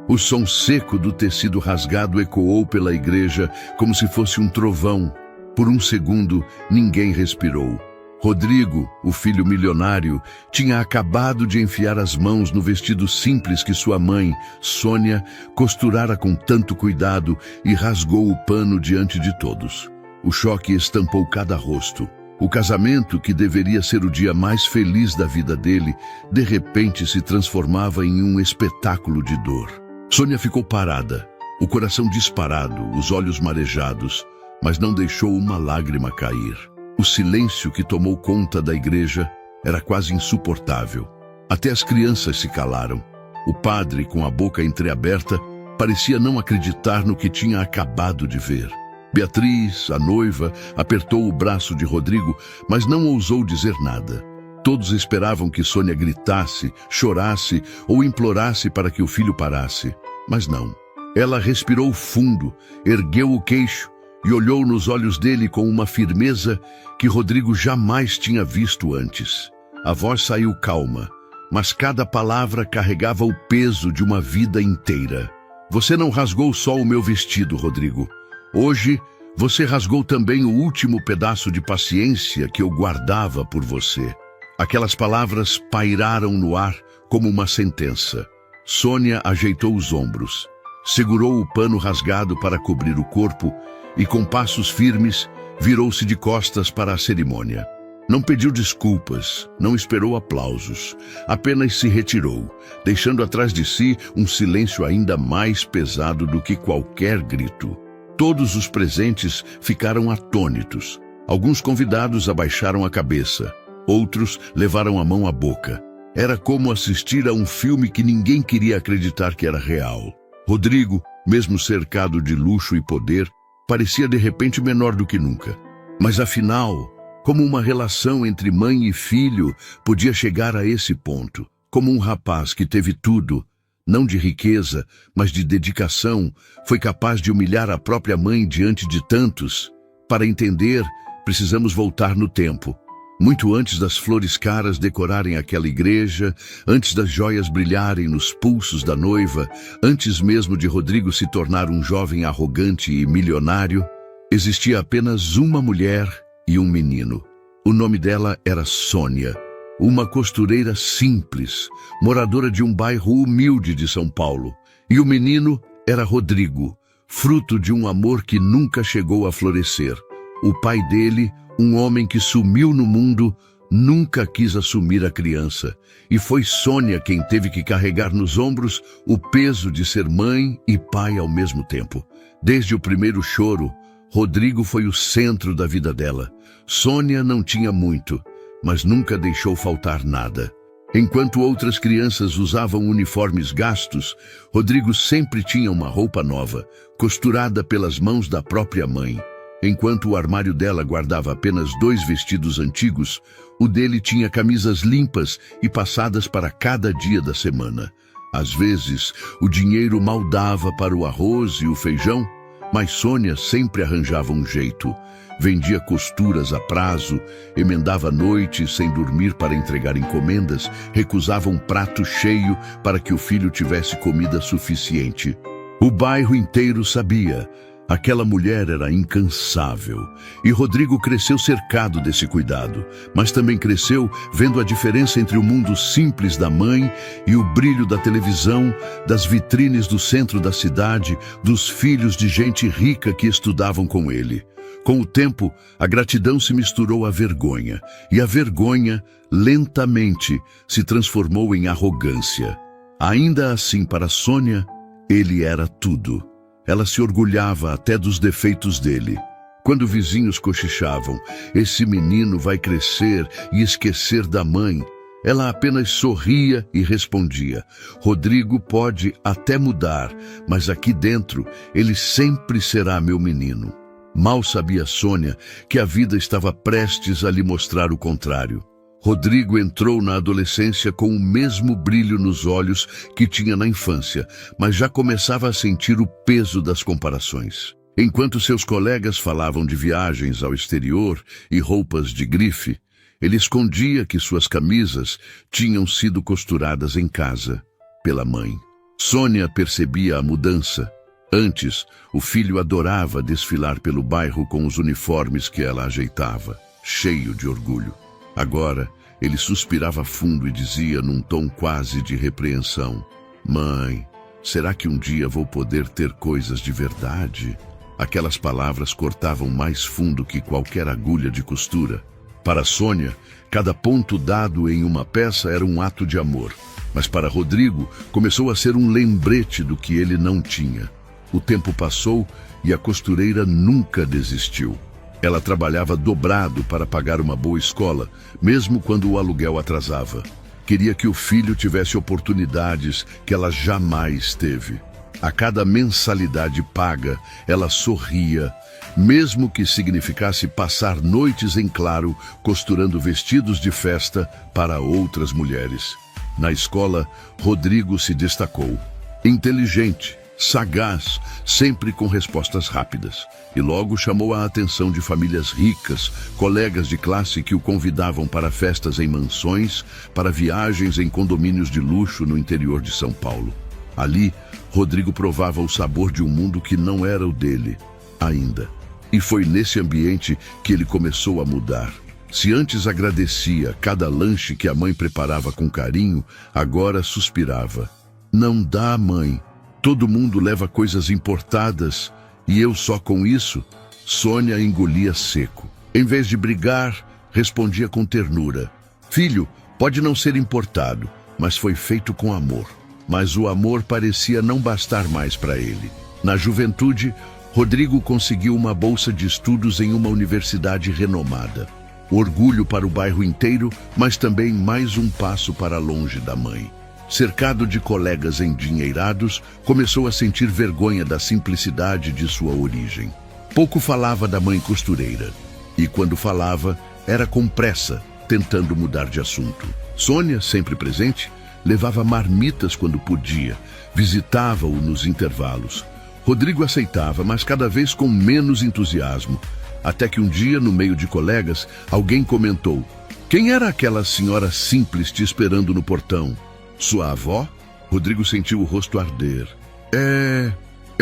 O som seco do tecido rasgado ecoou pela igreja como se fosse um trovão. Por um segundo, ninguém respirou. Rodrigo, o filho milionário, tinha acabado de enfiar as mãos no vestido simples que sua mãe, Sônia, costurara com tanto cuidado e rasgou o pano diante de todos. O choque estampou cada rosto. O casamento, que deveria ser o dia mais feliz da vida dele, de repente se transformava em um espetáculo de dor. Sônia ficou parada, o coração disparado, os olhos marejados, mas não deixou uma lágrima cair. O silêncio que tomou conta da igreja era quase insuportável. Até as crianças se calaram. O padre, com a boca entreaberta, parecia não acreditar no que tinha acabado de ver. Beatriz, a noiva, apertou o braço de Rodrigo, mas não ousou dizer nada. Todos esperavam que Sônia gritasse, chorasse ou implorasse para que o filho parasse. Mas não. Ela respirou fundo, ergueu o queixo e olhou nos olhos dele com uma firmeza que Rodrigo jamais tinha visto antes. A voz saiu calma, mas cada palavra carregava o peso de uma vida inteira. Você não rasgou só o meu vestido, Rodrigo. Hoje, você rasgou também o último pedaço de paciência que eu guardava por você. Aquelas palavras pairaram no ar como uma sentença. Sônia ajeitou os ombros, segurou o pano rasgado para cobrir o corpo e, com passos firmes, virou-se de costas para a cerimônia. Não pediu desculpas, não esperou aplausos, apenas se retirou, deixando atrás de si um silêncio ainda mais pesado do que qualquer grito. Todos os presentes ficaram atônitos. Alguns convidados abaixaram a cabeça, outros levaram a mão à boca. Era como assistir a um filme que ninguém queria acreditar que era real. Rodrigo, mesmo cercado de luxo e poder, parecia de repente menor do que nunca. Mas afinal, como uma relação entre mãe e filho podia chegar a esse ponto? Como um rapaz que teve tudo, não de riqueza, mas de dedicação, foi capaz de humilhar a própria mãe diante de tantos? Para entender, precisamos voltar no tempo. Muito antes das flores caras decorarem aquela igreja, antes das joias brilharem nos pulsos da noiva, antes mesmo de Rodrigo se tornar um jovem arrogante e milionário, existia apenas uma mulher e um menino. O nome dela era Sônia, uma costureira simples, moradora de um bairro humilde de São Paulo. E o menino era Rodrigo, fruto de um amor que nunca chegou a florescer. O pai dele, um homem que sumiu no mundo, nunca quis assumir a criança, e foi Sônia quem teve que carregar nos ombros o peso de ser mãe e pai ao mesmo tempo. Desde o primeiro choro, Rodrigo foi o centro da vida dela. Sônia não tinha muito, mas nunca deixou faltar nada. Enquanto outras crianças usavam uniformes gastos, Rodrigo sempre tinha uma roupa nova, costurada pelas mãos da própria mãe. Enquanto o armário dela guardava apenas 2 vestidos antigos, o dele tinha camisas limpas e passadas para cada dia da semana. Às vezes, o dinheiro mal dava para o arroz e o feijão, mas Sônia sempre arranjava um jeito. Vendia costuras a prazo, emendava noites sem dormir para entregar encomendas, recusava um prato cheio para que o filho tivesse comida suficiente. O bairro inteiro sabia. Aquela mulher era incansável, e Rodrigo cresceu cercado desse cuidado, mas também cresceu vendo a diferença entre o mundo simples da mãe e o brilho da televisão, das vitrines do centro da cidade, dos filhos de gente rica que estudavam com ele. Com o tempo, a gratidão se misturou à vergonha, e a vergonha, lentamente, se transformou em arrogância. Ainda assim, para Sônia, ele era tudo. Ela se orgulhava até dos defeitos dele. Quando vizinhos cochichavam, esse menino vai crescer e esquecer da mãe, ela apenas sorria e respondia: Rodrigo pode até mudar, mas aqui dentro ele sempre será meu menino. Mal sabia Sônia que a vida estava prestes a lhe mostrar o contrário. Rodrigo entrou na adolescência com o mesmo brilho nos olhos que tinha na infância, mas já começava a sentir o peso das comparações. Enquanto seus colegas falavam de viagens ao exterior e roupas de grife, ele escondia que suas camisas tinham sido costuradas em casa, pela mãe. Sônia percebia a mudança. Antes, o filho adorava desfilar pelo bairro com os uniformes que ela ajeitava, cheio de orgulho. Agora, ele suspirava fundo e dizia num tom quase de repreensão: "Mãe, será que um dia vou poder ter coisas de verdade?" Aquelas palavras cortavam mais fundo que qualquer agulha de costura. Para Sônia, cada ponto dado em uma peça era um ato de amor. Mas para Rodrigo, começou a ser um lembrete do que ele não tinha. O tempo passou e a costureira nunca desistiu. Ela trabalhava dobrado para pagar uma boa escola, mesmo quando o aluguel atrasava. Queria que o filho tivesse oportunidades que ela jamais teve. A cada mensalidade paga, ela sorria, mesmo que significasse passar noites em claro costurando vestidos de festa para outras mulheres. Na escola, Rodrigo se destacou. Inteligente, sagaz, sempre com respostas rápidas. E logo chamou a atenção de famílias ricas, colegas de classe que o convidavam para festas em mansões, para viagens em condomínios de luxo no interior de São Paulo. Ali, Rodrigo provava o sabor de um mundo que não era o dele, ainda. E foi nesse ambiente que ele começou a mudar. Se antes agradecia cada lanche que a mãe preparava com carinho, agora suspirava. "Não dá, mãe. Todo mundo leva coisas importadas, e eu só com isso?" Sônia engolia seco. Em vez de brigar, respondia com ternura: "Filho, pode não ser importado, mas foi feito com amor." Mas o amor parecia não bastar mais para ele. Na juventude, Rodrigo conseguiu uma bolsa de estudos em uma universidade renomada. Orgulho para o bairro inteiro, mas também mais um passo para longe da mãe. Cercado de colegas endinheirados, começou a sentir vergonha da simplicidade de sua origem. Pouco falava da mãe costureira. E quando falava, era com pressa, tentando mudar de assunto. Sônia, sempre presente, levava marmitas quando podia, visitava-o nos intervalos. Rodrigo aceitava, mas cada vez com menos entusiasmo, até que um dia, no meio de colegas, alguém comentou: "Quem era aquela senhora simples te esperando no portão? Sua avó?" Rodrigo sentiu o rosto arder. É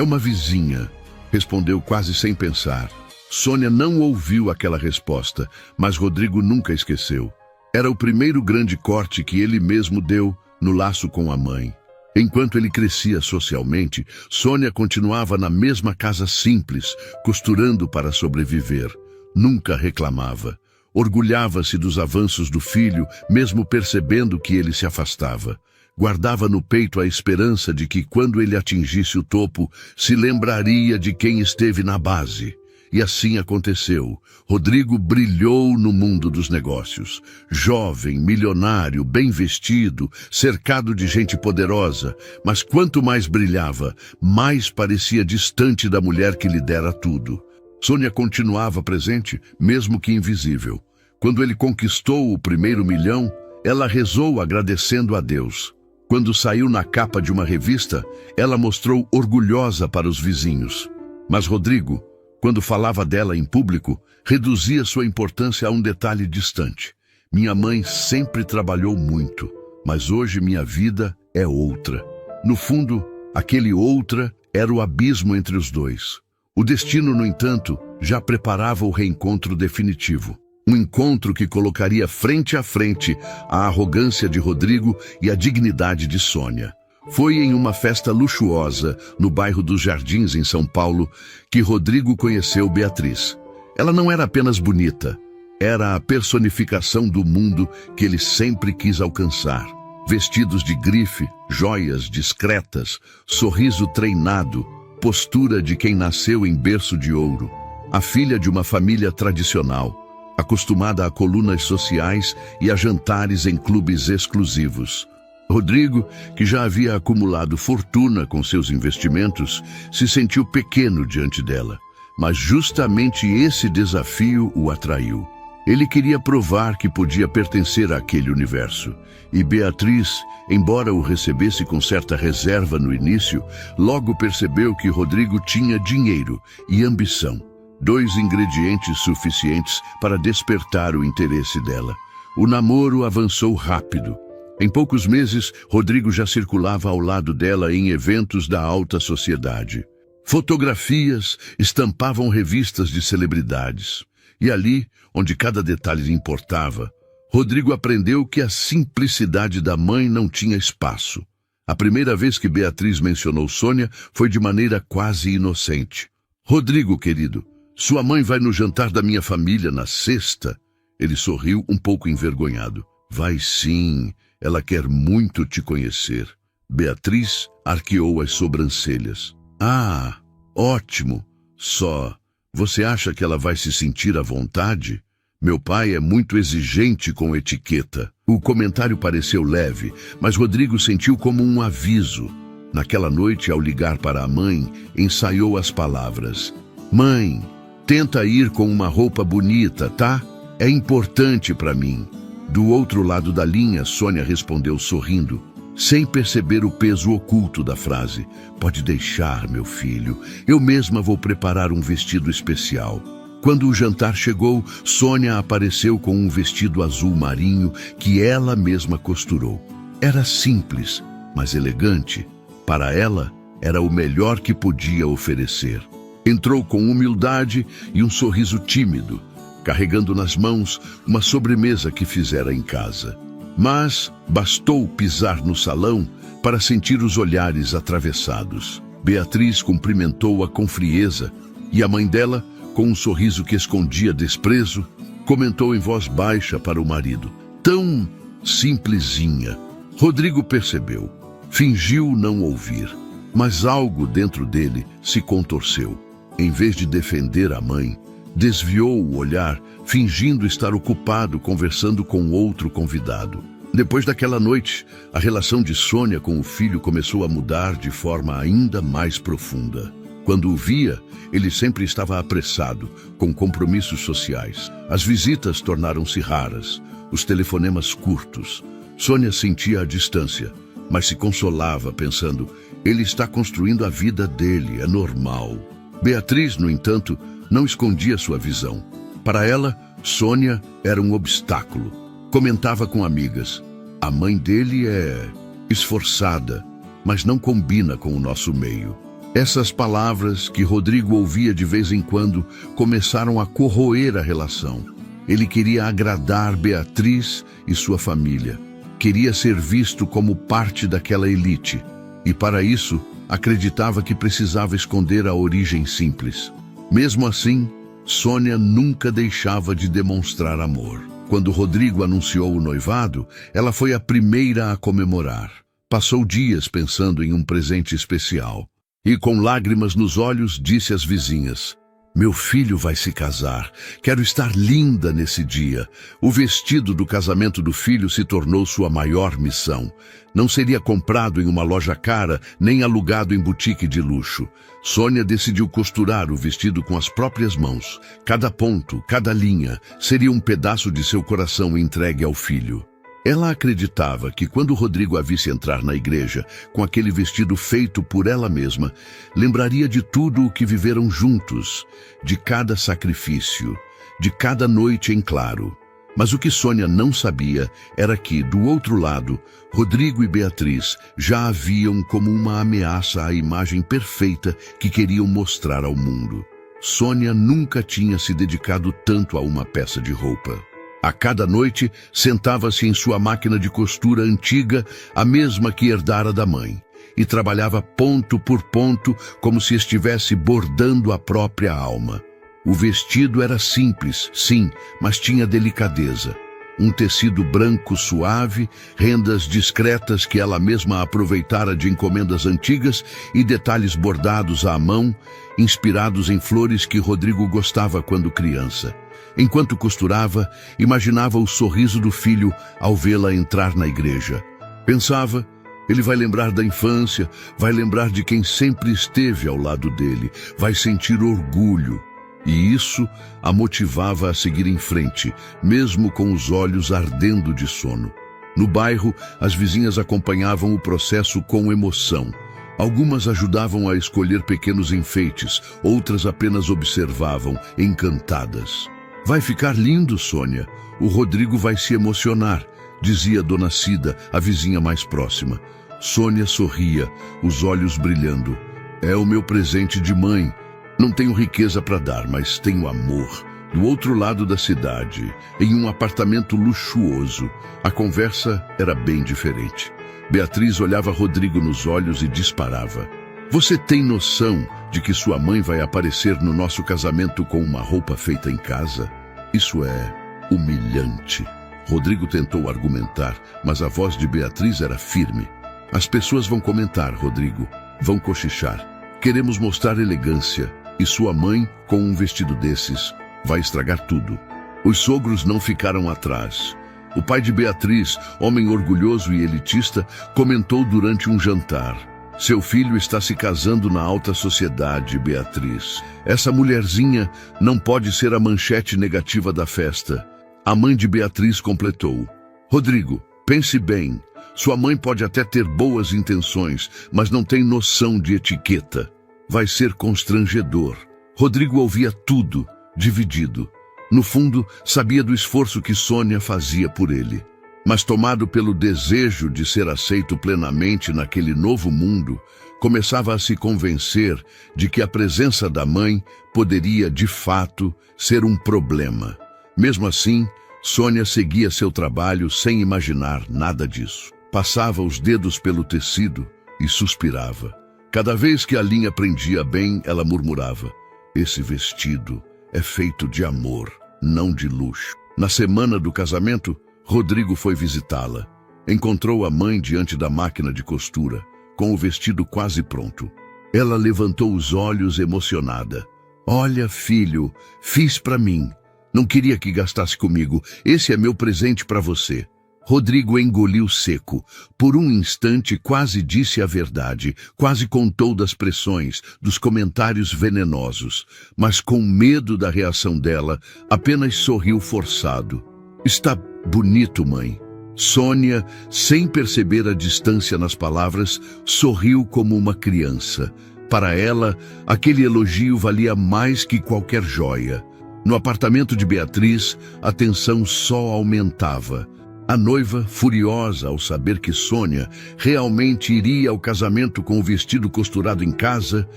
uma vizinha", respondeu quase sem pensar. Sônia não ouviu aquela resposta, mas Rodrigo nunca esqueceu. Era o primeiro grande corte que ele mesmo deu no laço com a mãe. Enquanto ele crescia socialmente, Sônia continuava na mesma casa simples, costurando para sobreviver. Nunca reclamava. Orgulhava-se dos avanços do filho, mesmo percebendo que ele se afastava. Guardava no peito a esperança de que, quando ele atingisse o topo, se lembraria de quem esteve na base. E assim aconteceu. Rodrigo brilhou no mundo dos negócios. Jovem, milionário, bem vestido, cercado de gente poderosa. Mas quanto mais brilhava, mais parecia distante da mulher que lhe dera tudo. Sônia continuava presente, mesmo que invisível. Quando ele conquistou o primeiro milhão, ela rezou agradecendo a Deus. Quando saiu na capa de uma revista, ela mostrou orgulhosa para os vizinhos. Mas Rodrigo, quando falava dela em público, reduzia sua importância a um detalhe distante. "Minha mãe sempre trabalhou muito, mas hoje minha vida é outra." No fundo, aquele outra era o abismo entre os dois. O destino, no entanto, já preparava o reencontro definitivo. Um encontro que colocaria frente a frente a arrogância de Rodrigo e a dignidade de Sônia. Foi em uma festa luxuosa, no bairro dos Jardins, em São Paulo, que Rodrigo conheceu Beatriz. Ela não era apenas bonita, era a personificação do mundo que ele sempre quis alcançar. Vestidos de grife, joias discretas, sorriso treinado, postura de quem nasceu em berço de ouro. A filha de uma família tradicional, acostumada a colunas sociais e a jantares em clubes exclusivos. Rodrigo, que já havia acumulado fortuna com seus investimentos, se sentiu pequeno diante dela. Mas justamente esse desafio o atraiu. Ele queria provar que podia pertencer àquele universo. E Beatriz, embora o recebesse com certa reserva no início, logo percebeu que Rodrigo tinha dinheiro e ambição. 2 ingredientes suficientes para despertar o interesse dela. O namoro avançou rápido. Em poucos meses, Rodrigo já circulava ao lado dela em eventos da alta sociedade. Fotografias estampavam revistas de celebridades. E ali, onde cada detalhe importava, Rodrigo aprendeu que a simplicidade da mãe não tinha espaço. A primeira vez que Beatriz mencionou Sônia foi de maneira quase inocente. "Rodrigo, querido, sua mãe vai no jantar da minha família na sexta?" Ele sorriu um pouco envergonhado. "Vai sim, ela quer muito te conhecer." Beatriz arqueou as sobrancelhas. "Ah, ótimo. Só, você acha que ela vai se sentir à vontade? Meu pai é muito exigente com etiqueta." O comentário pareceu leve, mas Rodrigo sentiu como um aviso. Naquela noite, ao ligar para a mãe, ensaiou as palavras. "Mãe, tenta ir com uma roupa bonita, tá? É importante para mim." Do outro lado da linha, Sônia respondeu sorrindo, sem perceber o peso oculto da frase. "Pode deixar, meu filho. Eu mesma vou preparar um vestido especial." Quando o jantar chegou, Sônia apareceu com um vestido azul marinho que ela mesma costurou. Era simples, mas elegante. Para ela, era o melhor que podia oferecer. Entrou com humildade e um sorriso tímido, carregando nas mãos uma sobremesa que fizera em casa. Mas bastou pisar no salão para sentir os olhares atravessados. Beatriz cumprimentou-a com frieza e a mãe dela, com um sorriso que escondia desprezo, comentou em voz baixa para o marido. "Tão simplesinha." Rodrigo percebeu. Fingiu não ouvir, mas algo dentro dele se contorceu. Em vez de defender a mãe, desviou o olhar, fingindo estar ocupado conversando com outro convidado. Depois daquela noite, a relação de Sônia com o filho começou a mudar de forma ainda mais profunda. Quando o via, ele sempre estava apressado, com compromissos sociais. As visitas tornaram-se raras, os telefonemas curtos. Sônia sentia a distância, mas se consolava pensando, ele está construindo a vida dele, é normal. Beatriz, no entanto, não escondia sua visão. Para ela, Sônia era um obstáculo. Comentava com amigas, "A mãe dele é esforçada, mas não combina com o nosso meio." Essas palavras, que Rodrigo ouvia de vez em quando, começaram a corroer a relação. Ele queria agradar Beatriz e sua família. Queria ser visto como parte daquela elite. E para isso, acreditava que precisava esconder a origem simples. Mesmo assim, Sônia nunca deixava de demonstrar amor. Quando Rodrigo anunciou o noivado, ela foi a primeira a comemorar. Passou dias pensando em um presente especial. E com lágrimas nos olhos disse às vizinhas, "Meu filho vai se casar. Quero estar linda nesse dia." O vestido do casamento do filho se tornou sua maior missão. Não seria comprado em uma loja cara, nem alugado em boutique de luxo. Sônia decidiu costurar o vestido com as próprias mãos. Cada ponto, cada linha, seria um pedaço de seu coração entregue ao filho. Ela acreditava que quando Rodrigo a visse entrar na igreja, com aquele vestido feito por ela mesma, lembraria de tudo o que viveram juntos, de cada sacrifício, de cada noite em claro. Mas o que Sônia não sabia era que, do outro lado, Rodrigo e Beatriz já a viam como uma ameaça à imagem perfeita que queriam mostrar ao mundo. Sônia nunca tinha se dedicado tanto a uma peça de roupa. A cada noite, sentava-se em sua máquina de costura antiga, a mesma que herdara da mãe, e trabalhava ponto por ponto, como se estivesse bordando a própria alma. O vestido era simples, sim, mas tinha delicadeza. Um tecido branco suave, rendas discretas que ela mesma aproveitara de encomendas antigas e detalhes bordados à mão, inspirados em flores que Rodrigo gostava quando criança. Enquanto costurava, imaginava o sorriso do filho ao vê-la entrar na igreja. Pensava, ele vai lembrar da infância, vai lembrar de quem sempre esteve ao lado dele, vai sentir orgulho. E isso a motivava a seguir em frente, mesmo com os olhos ardendo de sono. No bairro, as vizinhas acompanhavam o processo com emoção. Algumas ajudavam a escolher pequenos enfeites, outras apenas observavam, encantadas. "Vai ficar lindo, Sônia. O Rodrigo vai se emocionar", dizia Dona Cida, a vizinha mais próxima. Sônia sorria, os olhos brilhando. É o meu presente de mãe. Não tenho riqueza para dar, mas tenho amor. Do outro lado da cidade, em um apartamento luxuoso, a conversa era bem diferente. Beatriz olhava Rodrigo nos olhos e disparava. Você tem noção de que sua mãe vai aparecer no nosso casamento com uma roupa feita em casa? Isso é humilhante. Rodrigo tentou argumentar, mas a voz de Beatriz era firme. As pessoas vão comentar, Rodrigo. Vão cochichar. Queremos mostrar elegância. E sua mãe, com um vestido desses, vai estragar tudo. Os sogros não ficaram atrás. O pai de Beatriz, homem orgulhoso e elitista, comentou durante um jantar. Seu filho está se casando na alta sociedade, Beatriz. Essa mulherzinha não pode ser a manchete negativa da festa. A mãe de Beatriz completou. Rodrigo, pense bem. Sua mãe pode até ter boas intenções, mas não tem noção de etiqueta. Vai ser constrangedor. Rodrigo ouvia tudo, dividido. No fundo, sabia do esforço que Sônia fazia por ele. Mas tomado pelo desejo de ser aceito plenamente naquele novo mundo, começava a se convencer de que a presença da mãe poderia, de fato, ser um problema. Mesmo assim, Sônia seguia seu trabalho sem imaginar nada disso. Passava os dedos pelo tecido e suspirava. Cada vez que a linha prendia bem, ela murmurava: esse vestido é feito de amor, não de luxo. Na semana do casamento, Rodrigo foi visitá-la. Encontrou a mãe diante da máquina de costura, com o vestido quase pronto. Ela levantou os olhos emocionada. Olha, filho, fiz para mim. Não queria que gastasse comigo. Esse é meu presente para você. Rodrigo engoliu seco. Por um instante quase disse a verdade, quase contou das pressões, dos comentários venenosos. Mas com medo da reação dela, apenas sorriu forçado. Está bonito, mãe. Sônia, sem perceber a distância nas palavras, sorriu como uma criança. Para ela, aquele elogio valia mais que qualquer joia. No apartamento de Beatriz, a tensão só aumentava. A noiva, furiosa ao saber que Sônia realmente iria ao casamento com o vestido costurado em casa,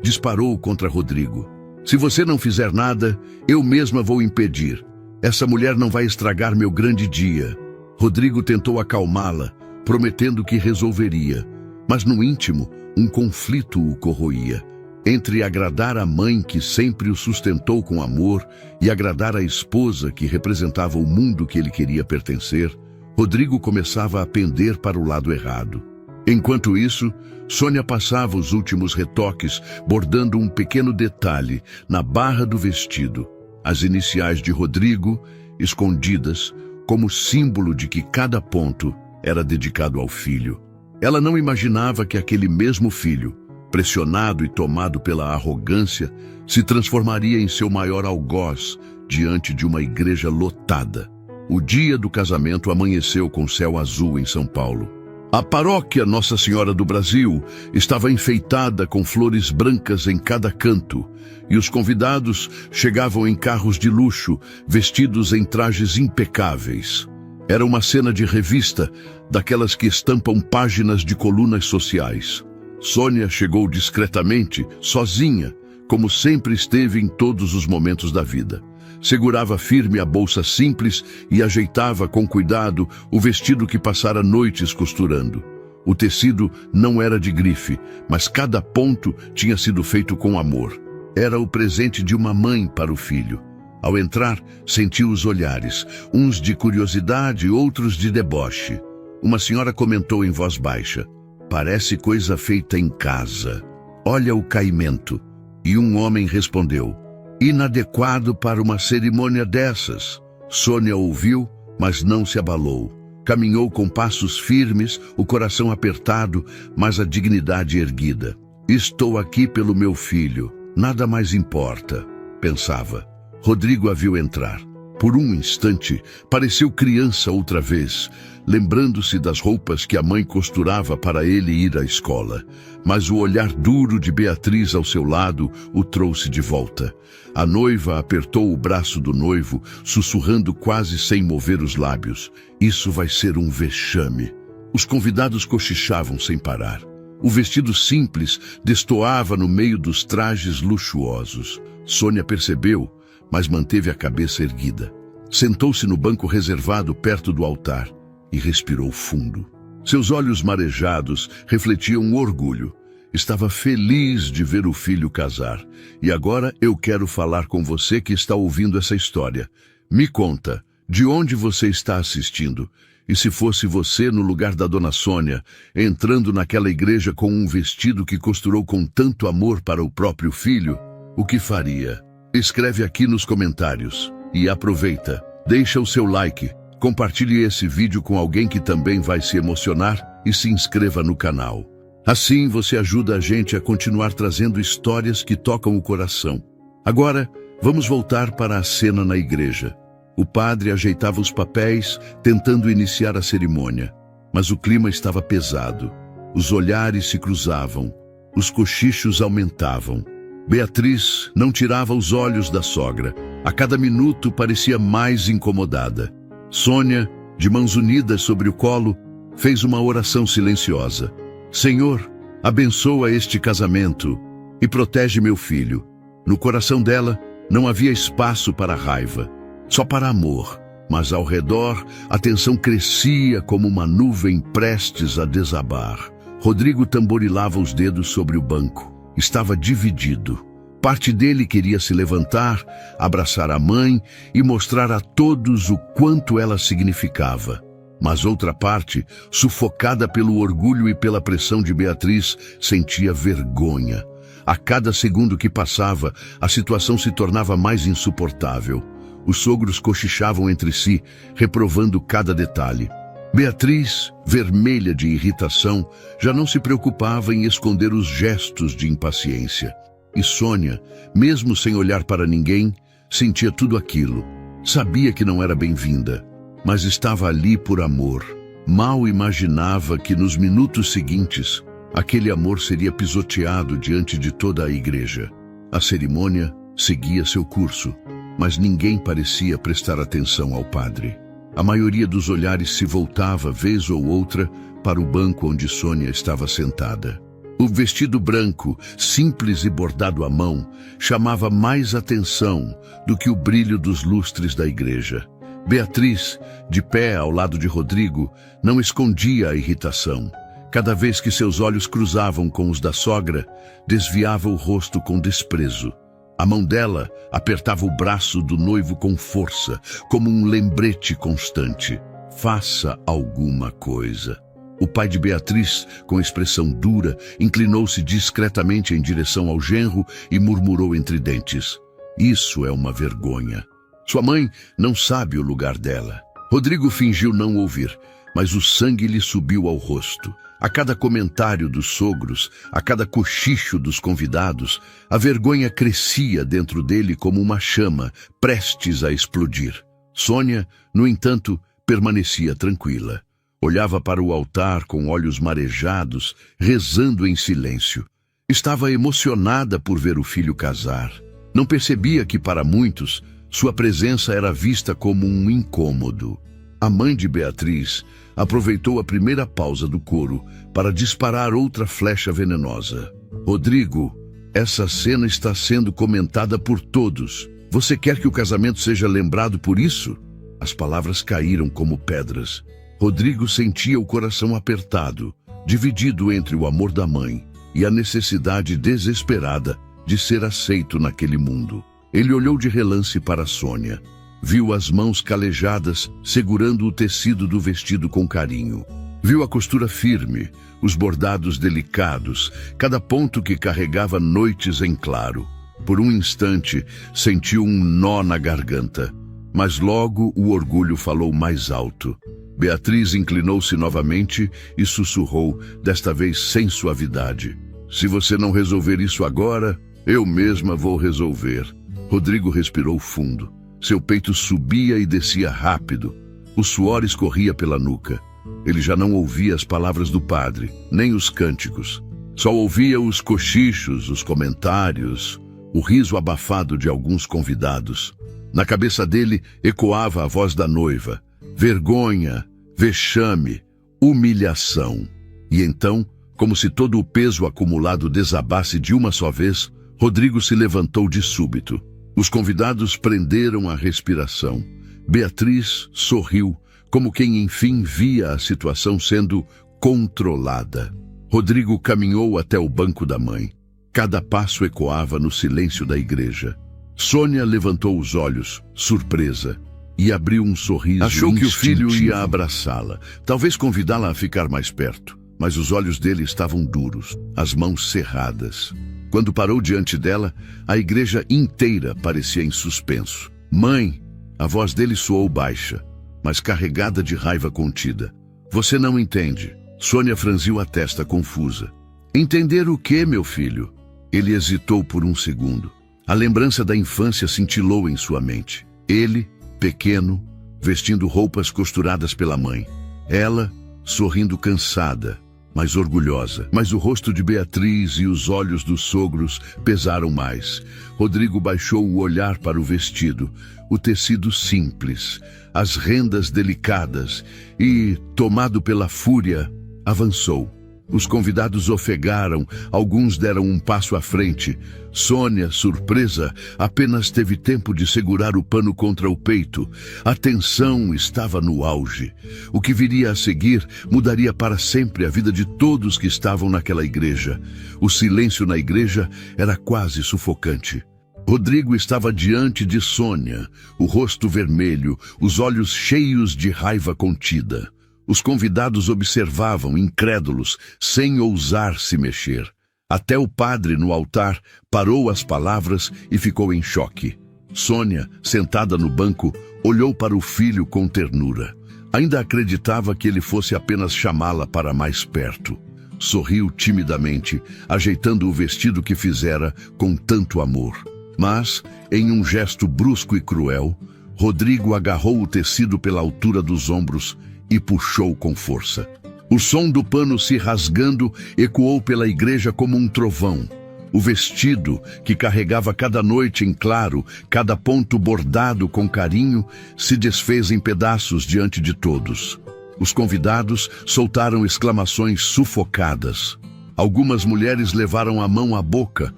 disparou contra Rodrigo. Se você não fizer nada, eu mesma vou impedir. Essa mulher não vai estragar meu grande dia. Rodrigo tentou acalmá-la, prometendo que resolveria. Mas no íntimo, um conflito o corroía. Entre agradar a mãe que sempre o sustentou com amor e agradar a esposa que representava o mundo que ele queria pertencer, Rodrigo começava a pender para o lado errado. Enquanto isso, Sônia passava os últimos retoques, bordando um pequeno detalhe na barra do vestido. As iniciais de Rodrigo, escondidas, como símbolo de que cada ponto era dedicado ao filho. Ela não imaginava que aquele mesmo filho, pressionado e tomado pela arrogância, se transformaria em seu maior algoz diante de uma igreja lotada. O dia do casamento amanheceu com céu azul em São Paulo. A paróquia Nossa Senhora do Brasil estava enfeitada com flores brancas em cada canto, e os convidados chegavam em carros de luxo, vestidos em trajes impecáveis. Era uma cena de revista, daquelas que estampam páginas de colunas sociais. Sônia chegou discretamente, sozinha, como sempre esteve em todos os momentos da vida. Segurava firme a bolsa simples e ajeitava com cuidado o vestido que passara noites costurando. O tecido não era de grife, mas cada ponto tinha sido feito com amor. Era o presente de uma mãe para o filho. Ao entrar, sentiu os olhares, uns de curiosidade, outros de deboche. Uma senhora comentou em voz baixa: parece coisa feita em casa. Olha o caimento. E um homem respondeu: inadequado para uma cerimônia dessas. Sônia ouviu, mas não se abalou. Caminhou com passos firmes, o coração apertado, mas a dignidade erguida. Estou aqui pelo meu filho, nada mais importa, pensava. Rodrigo a viu entrar. Por um instante, pareceu criança outra vez, lembrando-se das roupas que a mãe costurava para ele ir à escola. Mas o olhar duro de Beatriz ao seu lado o trouxe de volta. A noiva apertou o braço do noivo, sussurrando quase sem mover os lábios. Isso vai ser um vexame. Os convidados cochichavam sem parar. O vestido simples destoava no meio dos trajes luxuosos. Sônia percebeu, mas manteve a cabeça erguida. Sentou-se no banco reservado perto do altar e respirou fundo. Seus olhos marejados refletiam orgulho. Estava feliz de ver o filho casar. E agora eu quero falar com você que está ouvindo essa história. Me conta, de onde você está assistindo? E se fosse você no lugar da dona Sônia, entrando naquela igreja com um vestido que costurou com tanto amor para o próprio filho, o que faria? Escreve aqui nos comentários. E aproveita, deixa o seu like, compartilhe esse vídeo com alguém que também vai se emocionar e se inscreva no canal. Assim você ajuda a gente a continuar trazendo histórias que tocam o coração. Agora, vamos voltar para a cena na igreja. O padre ajeitava os papéis, tentando iniciar a cerimônia. Mas o clima estava pesado. Os olhares se cruzavam. Os cochichos aumentavam. Beatriz não tirava os olhos da sogra. A cada minuto parecia mais incomodada. Sônia, de mãos unidas sobre o colo, fez uma oração silenciosa. Senhor, abençoa este casamento e protege meu filho. No coração dela não havia espaço para raiva, só para amor. Mas ao redor a tensão crescia como uma nuvem prestes a desabar. Rodrigo tamborilava os dedos sobre o banco. Estava dividido. Parte dele queria se levantar, abraçar a mãe e mostrar a todos o quanto ela significava. Mas outra parte, sufocada pelo orgulho e pela pressão de Beatriz, sentia vergonha. A cada segundo que passava, a situação se tornava mais insuportável. Os sogros cochichavam entre si, reprovando cada detalhe. Beatriz, vermelha de irritação, já não se preocupava em esconder os gestos de impaciência. E Sônia, mesmo sem olhar para ninguém, sentia tudo aquilo. Sabia que não era bem-vinda, mas estava ali por amor. Mal imaginava que nos minutos seguintes, aquele amor seria pisoteado diante de toda a igreja. A cerimônia seguia seu curso, mas ninguém parecia prestar atenção ao padre. A maioria dos olhares se voltava, vez ou outra, para o banco onde Sônia estava sentada. O vestido branco, simples e bordado à mão, chamava mais atenção do que o brilho dos lustres da igreja. Beatriz, de pé ao lado de Rodrigo, não escondia a irritação. Cada vez que seus olhos cruzavam com os da sogra, desviava o rosto com desprezo. A mão dela apertava o braço do noivo com força, como um lembrete constante. Faça alguma coisa. O pai de Beatriz, com expressão dura, inclinou-se discretamente em direção ao genro e murmurou entre dentes: Isso é uma vergonha. Sua mãe não sabe o lugar dela. Rodrigo fingiu não ouvir, mas o sangue lhe subiu ao rosto. A cada comentário dos sogros, a cada cochicho dos convidados, a vergonha crescia dentro dele como uma chama, prestes a explodir. Sônia, no entanto, permanecia tranquila. Olhava para o altar com olhos marejados, rezando em silêncio. Estava emocionada por ver o filho casar. Não percebia que, para muitos, sua presença era vista como um incômodo. A mãe de Beatriz aproveitou a primeira pausa do coro para disparar outra flecha venenosa. Rodrigo, essa cena está sendo comentada por todos. Você quer que o casamento seja lembrado por isso? As palavras caíram como pedras. Rodrigo sentia o coração apertado, dividido entre o amor da mãe e a necessidade desesperada de ser aceito naquele mundo. Ele olhou de relance para Sônia. Viu as mãos calejadas segurando o tecido do vestido com carinho. Viu a costura firme, os bordados delicados, cada ponto que carregava noites em claro. Por um instante, sentiu um nó na garganta, mas logo o orgulho falou mais alto. Beatriz inclinou-se novamente e sussurrou, desta vez sem suavidade: Se você não resolver isso agora, eu mesma vou resolver. Rodrigo respirou fundo. Seu peito subia e descia rápido. O suor escorria pela nuca. Ele já não ouvia as palavras do padre, nem os cânticos. Só ouvia os cochichos, os comentários, o riso abafado de alguns convidados. Na cabeça dele ecoava a voz da noiva. Vergonha, vexame, humilhação. E então, como se todo o peso acumulado desabasse de uma só vez, Rodrigo se levantou de súbito. Os convidados prenderam a respiração. Beatriz sorriu, como quem enfim via a situação sendo controlada. Rodrigo caminhou até o banco da mãe. Cada passo ecoava no silêncio da igreja. Sônia levantou os olhos, surpresa, e abriu um sorriso. Achou que o filho ia abraçá-la, talvez convidá-la a ficar mais perto. Mas os olhos dele estavam duros, as mãos cerradas. Quando parou diante dela, a igreja inteira parecia em suspenso. Mãe! A voz dele soou baixa, mas carregada de raiva contida. Você não entende. Sônia franziu a testa confusa. Entender o quê, meu filho? Ele hesitou por um segundo. A lembrança da infância cintilou em sua mente. Ele, pequeno, vestindo roupas costuradas pela mãe. Ela, sorrindo cansada, mas orgulhosa. Mas o rosto de Beatriz e os olhos dos sogros pesaram mais. Rodrigo baixou o olhar para o vestido, o tecido simples, as rendas delicadas e, tomado pela fúria, avançou. Os convidados ofegaram, alguns deram um passo à frente. Sônia, surpresa, apenas teve tempo de segurar o pano contra o peito. A tensão estava no auge. O que viria a seguir mudaria para sempre a vida de todos que estavam naquela igreja. O silêncio na igreja era quase sufocante. Rodrigo estava diante de Sônia, o rosto vermelho, os olhos cheios de raiva contida. Os convidados observavam, incrédulos, sem ousar se mexer. Até o padre no altar parou as palavras e ficou em choque. Sônia, sentada no banco, olhou para o filho com ternura. Ainda acreditava que ele fosse apenas chamá-la para mais perto. Sorriu timidamente, ajeitando o vestido que fizera com tanto amor. Mas, em um gesto brusco e cruel, Rodrigo agarrou o tecido pela altura dos ombros e puxou com força. O som do pano se rasgando ecoou pela igreja como um trovão. O vestido, que carregava cada noite em claro, cada ponto bordado com carinho, se desfez em pedaços diante de todos. Os convidados soltaram exclamações sufocadas. Algumas mulheres levaram a mão à boca.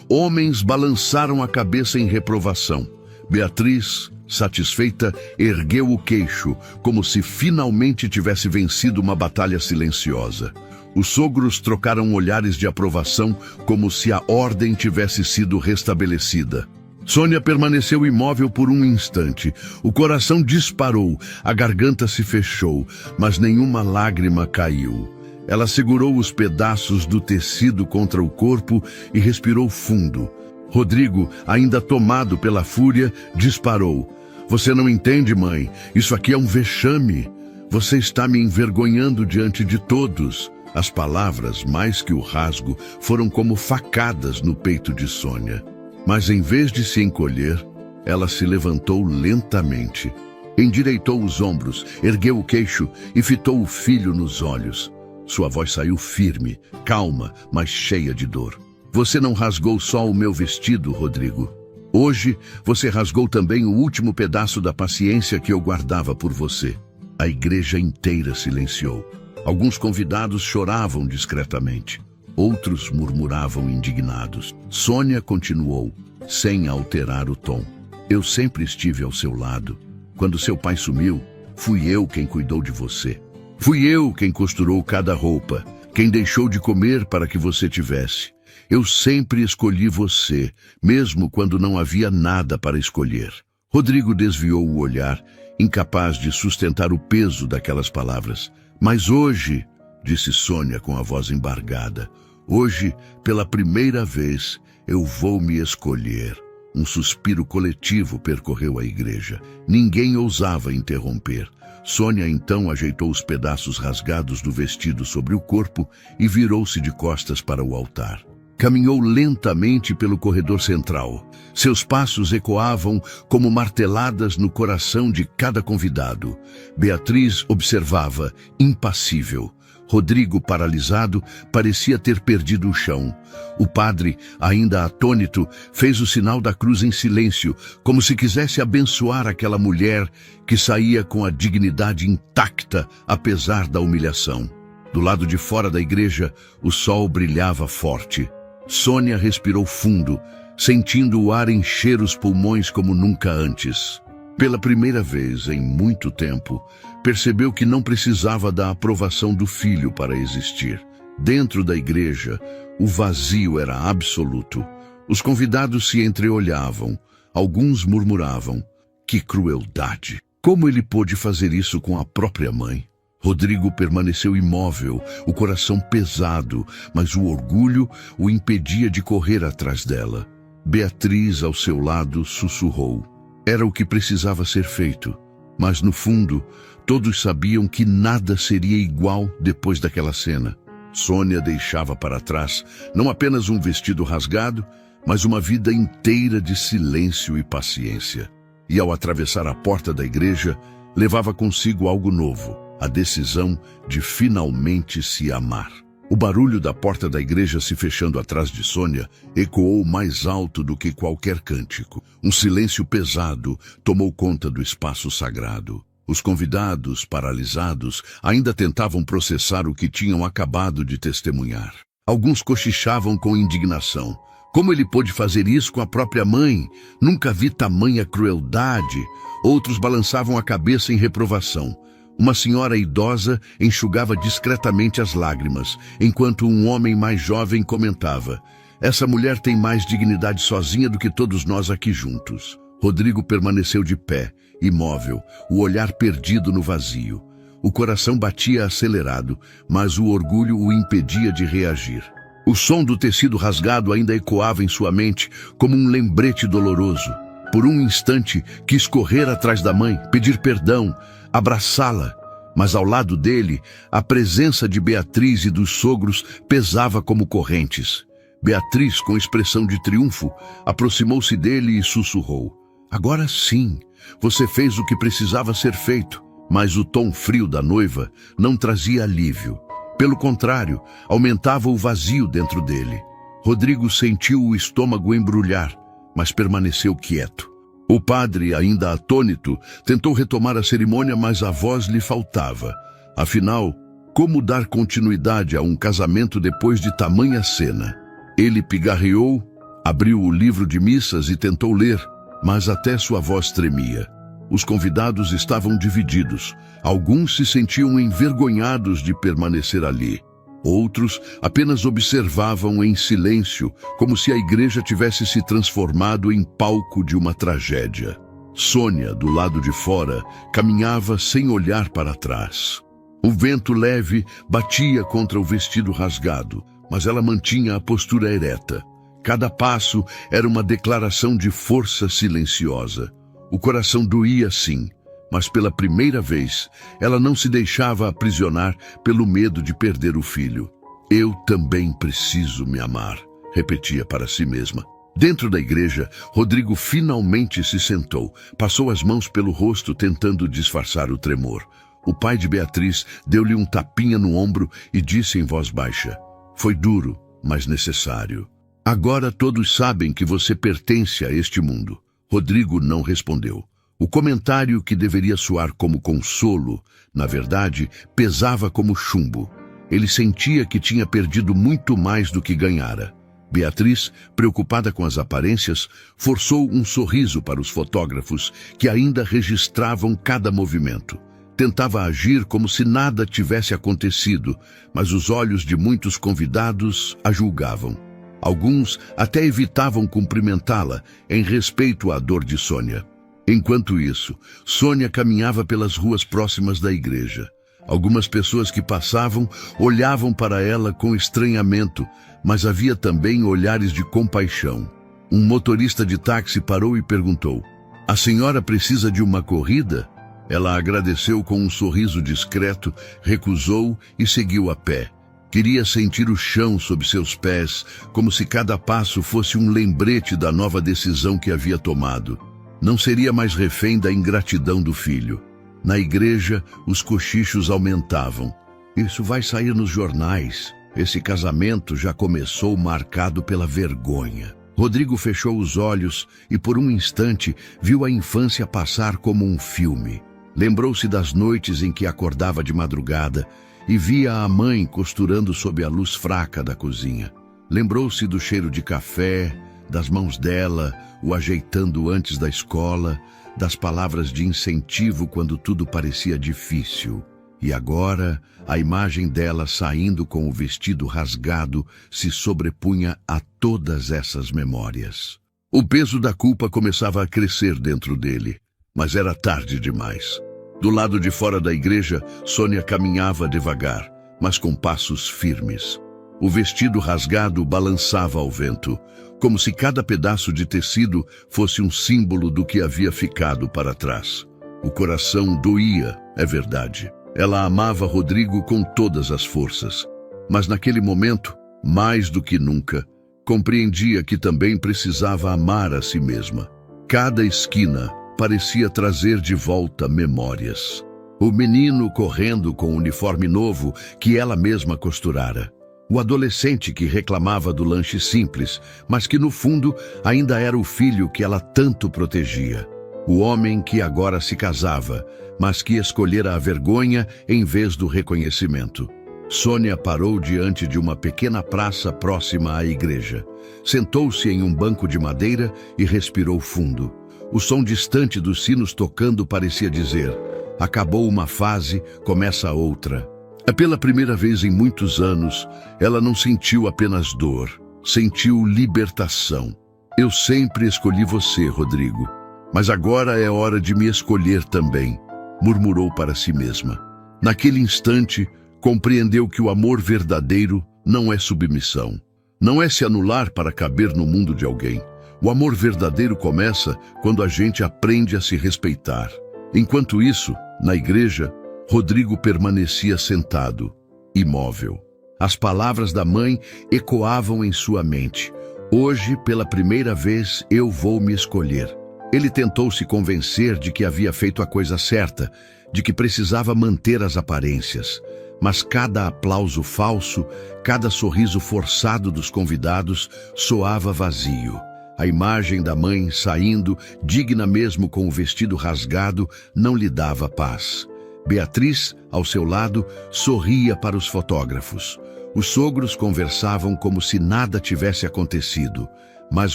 Homens balançaram a cabeça em reprovação. Beatriz, satisfeita, ergueu o queixo, como se finalmente tivesse vencido uma batalha silenciosa. Os sogros trocaram olhares de aprovação, como se a ordem tivesse sido restabelecida. Sônia permaneceu imóvel por um instante. O coração disparou, a garganta se fechou, mas nenhuma lágrima caiu. Ela segurou os pedaços do tecido contra o corpo e respirou fundo. Rodrigo, ainda tomado pela fúria, disparou. Você não entende, mãe. Isso aqui é um vexame. Você está me envergonhando diante de todos. As palavras, mais que o rasgo, foram como facadas no peito de Sônia. Mas em vez de se encolher, ela se levantou lentamente. Endireitou os ombros, ergueu o queixo e fitou o filho nos olhos. Sua voz saiu firme, calma, mas cheia de dor. Você não rasgou só o meu vestido, Rodrigo. Hoje, você rasgou também o último pedaço da paciência que eu guardava por você. A igreja inteira silenciou. Alguns convidados choravam discretamente. Outros murmuravam indignados. Sônia continuou, sem alterar o tom. Eu sempre estive ao seu lado. Quando seu pai sumiu, fui eu quem cuidou de você. Fui eu quem costurou cada roupa, quem deixou de comer para que você tivesse. Eu sempre escolhi você, mesmo quando não havia nada para escolher. Rodrigo desviou o olhar, incapaz de sustentar o peso daquelas palavras. Mas hoje, disse Sônia com a voz embargada, hoje, pela primeira vez, eu vou me escolher. Um suspiro coletivo percorreu a igreja. Ninguém ousava interromper. Sônia então ajeitou os pedaços rasgados do vestido sobre o corpo e virou-se de costas para o altar. Caminhou lentamente pelo corredor central. Seus passos ecoavam como marteladas no coração de cada convidado. Beatriz observava, impassível. Rodrigo, paralisado, parecia ter perdido o chão. O padre, ainda atônito, fez o sinal da cruz em silêncio, como se quisesse abençoar aquela mulher que saía com a dignidade intacta, apesar da humilhação. Do lado de fora da igreja, o sol brilhava forte. Sônia respirou fundo, sentindo o ar encher os pulmões como nunca antes. Pela primeira vez em muito tempo, percebeu que não precisava da aprovação do filho para existir. Dentro da igreja, o vazio era absoluto. Os convidados se entreolhavam. Alguns murmuravam: que crueldade! Como ele pôde fazer isso com a própria mãe? Rodrigo permaneceu imóvel, o coração pesado, mas o orgulho o impedia de correr atrás dela. Beatriz, ao seu lado, sussurrou. Era o que precisava ser feito, mas no fundo, todos sabiam que nada seria igual depois daquela cena. Sônia deixava para trás não apenas um vestido rasgado, mas uma vida inteira de silêncio e paciência. E ao atravessar a porta da igreja, levava consigo algo novo. A decisão de finalmente se amar. O barulho da porta da igreja se fechando atrás de Sônia ecoou mais alto do que qualquer cântico. Um silêncio pesado tomou conta do espaço sagrado. Os convidados, paralisados, ainda tentavam processar o que tinham acabado de testemunhar. Alguns cochichavam com indignação. Como ele pôde fazer isso com a própria mãe? Nunca vi tamanha crueldade. Outros balançavam a cabeça em reprovação. Uma senhora idosa enxugava discretamente as lágrimas, enquanto um homem mais jovem comentava: essa mulher tem mais dignidade sozinha do que todos nós aqui juntos. Rodrigo permaneceu de pé, imóvel, o olhar perdido no vazio. O coração batia acelerado, mas o orgulho o impedia de reagir. O som do tecido rasgado ainda ecoava em sua mente como um lembrete doloroso. Por um instante, quis correr atrás da mãe, pedir perdão, abraçá-la, mas ao lado dele, a presença de Beatriz e dos sogros pesava como correntes. Beatriz, com expressão de triunfo, aproximou-se dele e sussurrou: agora sim, você fez o que precisava ser feito. Mas o tom frio da noiva não trazia alívio. Pelo contrário, aumentava o vazio dentro dele. Rodrigo sentiu o estômago embrulhar, mas permaneceu quieto. O padre, ainda atônito, tentou retomar a cerimônia, mas a voz lhe faltava. Afinal, como dar continuidade a um casamento depois de tamanha cena? Ele pigarreou, abriu o livro de missas e tentou ler, mas até sua voz tremia. Os convidados estavam divididos. Alguns se sentiam envergonhados de permanecer ali. Outros apenas observavam em silêncio, como se a igreja tivesse se transformado em palco de uma tragédia. Sônia, do lado de fora, caminhava sem olhar para trás. O vento leve batia contra o vestido rasgado, mas ela mantinha a postura ereta. Cada passo era uma declaração de força silenciosa. O coração doía sim, mas pela primeira vez, ela não se deixava aprisionar pelo medo de perder o filho. Eu também preciso me amar, repetia para si mesma. Dentro da igreja, Rodrigo finalmente se sentou, passou as mãos pelo rosto tentando disfarçar o tremor. O pai de Beatriz deu-lhe um tapinha no ombro e disse em voz baixa: foi duro, mas necessário. Agora todos sabem que você pertence a este mundo. Rodrigo não respondeu. O comentário, que deveria soar como consolo, na verdade, pesava como chumbo. Ele sentia que tinha perdido muito mais do que ganhara. Beatriz, preocupada com as aparências, forçou um sorriso para os fotógrafos, que ainda registravam cada movimento. Tentava agir como se nada tivesse acontecido, mas os olhos de muitos convidados a julgavam. Alguns até evitavam cumprimentá-la, em respeito à dor de Sônia. Enquanto isso, Sônia caminhava pelas ruas próximas da igreja. Algumas pessoas que passavam olhavam para ela com estranhamento, mas havia também olhares de compaixão. Um motorista de táxi parou e perguntou: a senhora precisa de uma corrida? Ela agradeceu com um sorriso discreto, recusou e seguiu a pé. Queria sentir o chão sob seus pés, como se cada passo fosse um lembrete da nova decisão que havia tomado. Não seria mais refém da ingratidão do filho. Na igreja, os cochichos aumentavam. Isso vai sair nos jornais. Esse casamento já começou marcado pela vergonha. Rodrigo fechou os olhos e por um instante viu a infância passar como um filme. Lembrou-se das noites em que acordava de madrugada e via a mãe costurando sob a luz fraca da cozinha. Lembrou-se do cheiro de café, das mãos dela, o ajeitando antes da escola, das palavras de incentivo quando tudo parecia difícil. E agora, a imagem dela saindo com o vestido rasgado se sobrepunha a todas essas memórias. O peso da culpa começava a crescer dentro dele, mas era tarde demais. Do lado de fora da igreja, Sônia caminhava devagar, mas com passos firmes. O vestido rasgado balançava ao vento, como se cada pedaço de tecido fosse um símbolo do que havia ficado para trás. O coração doía, é verdade. Ela amava Rodrigo com todas as forças, mas naquele momento, mais do que nunca, compreendia que também precisava amar a si mesma. Cada esquina parecia trazer de volta memórias. O menino correndo com o uniforme novo que ela mesma costurara. O adolescente que reclamava do lanche simples, mas que no fundo ainda era o filho que ela tanto protegia. O homem que agora se casava, mas que escolhera a vergonha em vez do reconhecimento. Sônia parou diante de uma pequena praça próxima à igreja. Sentou-se em um banco de madeira e respirou fundo. O som distante dos sinos tocando parecia dizer: acabou uma fase, começa outra. Pela primeira vez em muitos anos, ela não sentiu apenas dor, sentiu libertação. Eu sempre escolhi você, Rodrigo, mas agora é hora de me escolher também, murmurou para si mesma. Naquele instante, compreendeu que o amor verdadeiro não é submissão. Não é se anular para caber no mundo de alguém. O amor verdadeiro começa quando a gente aprende a se respeitar. Enquanto isso, na igreja, Rodrigo permanecia sentado, imóvel. As palavras da mãe ecoavam em sua mente. Hoje, pela primeira vez, eu vou me escolher. Ele tentou se convencer de que havia feito a coisa certa, de que precisava manter as aparências. Mas cada aplauso falso, cada sorriso forçado dos convidados soava vazio. A imagem da mãe saindo, digna mesmo com o vestido rasgado, não lhe dava paz. Beatriz, ao seu lado, sorria para os fotógrafos. Os sogros conversavam como se nada tivesse acontecido, mas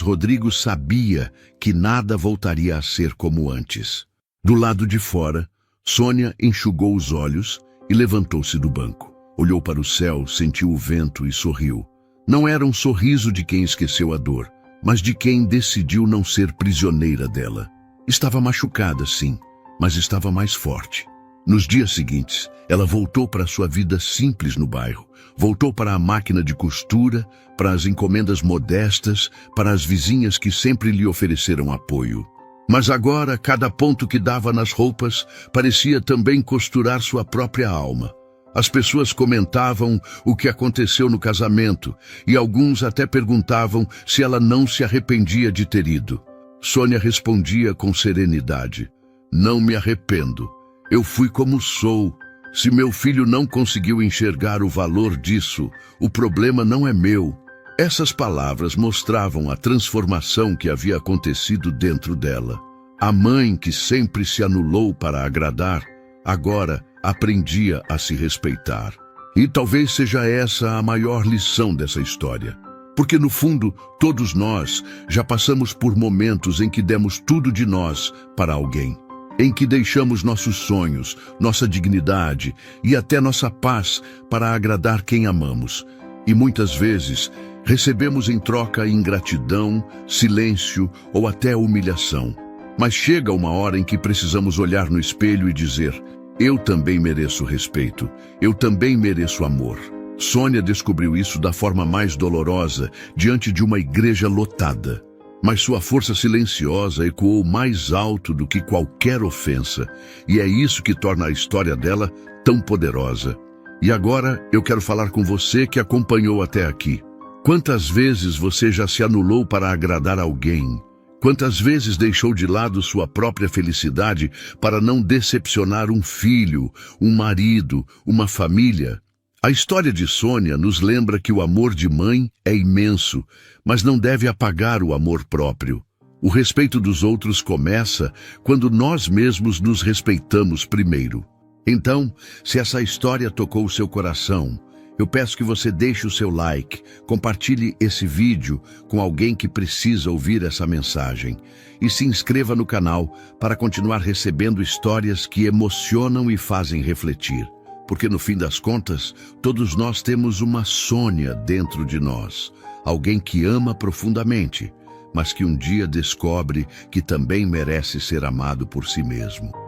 Rodrigo sabia que nada voltaria a ser como antes. Do lado de fora, Sônia enxugou os olhos e levantou-se do banco. Olhou para o céu, sentiu o vento e sorriu. Não era um sorriso de quem esqueceu a dor, mas de quem decidiu não ser prisioneira dela. Estava machucada, sim, mas estava mais forte. Nos dias seguintes, ela voltou para sua vida simples no bairro. Voltou para a máquina de costura, para as encomendas modestas, para as vizinhas que sempre lhe ofereceram apoio. Mas agora, cada ponto que dava nas roupas parecia também costurar sua própria alma. As pessoas comentavam o que aconteceu no casamento e alguns até perguntavam se ela não se arrependia de ter ido. Sônia respondia com serenidade: não me arrependo. Eu fui como sou. Se meu filho não conseguiu enxergar o valor disso, o problema não é meu. Essas palavras mostravam a transformação que havia acontecido dentro dela. A mãe que sempre se anulou para agradar, agora aprendia a se respeitar. E talvez seja essa a maior lição dessa história. Porque no fundo, todos nós já passamos por momentos em que demos tudo de nós para alguém. Em que deixamos nossos sonhos, nossa dignidade e até nossa paz para agradar quem amamos. E muitas vezes recebemos em troca ingratidão, silêncio ou até humilhação. Mas chega uma hora em que precisamos olhar no espelho e dizer: eu também mereço respeito, eu também mereço amor. Sônia descobriu isso da forma mais dolorosa, diante de uma igreja lotada. Mas sua força silenciosa ecoou mais alto do que qualquer ofensa, e é isso que torna a história dela tão poderosa. E agora eu quero falar com você que acompanhou até aqui. Quantas vezes você já se anulou para agradar alguém? Quantas vezes deixou de lado sua própria felicidade para não decepcionar um filho, um marido, uma família? A história de Sônia nos lembra que o amor de mãe é imenso, mas não deve apagar o amor próprio. O respeito dos outros começa quando nós mesmos nos respeitamos primeiro. Então, se essa história tocou o seu coração, eu peço que você deixe o seu like, compartilhe esse vídeo com alguém que precisa ouvir essa mensagem e se inscreva no canal para continuar recebendo histórias que emocionam e fazem refletir. Porque no fim das contas, todos nós temos uma Sônia dentro de nós, alguém que ama profundamente, mas que um dia descobre que também merece ser amado por si mesmo.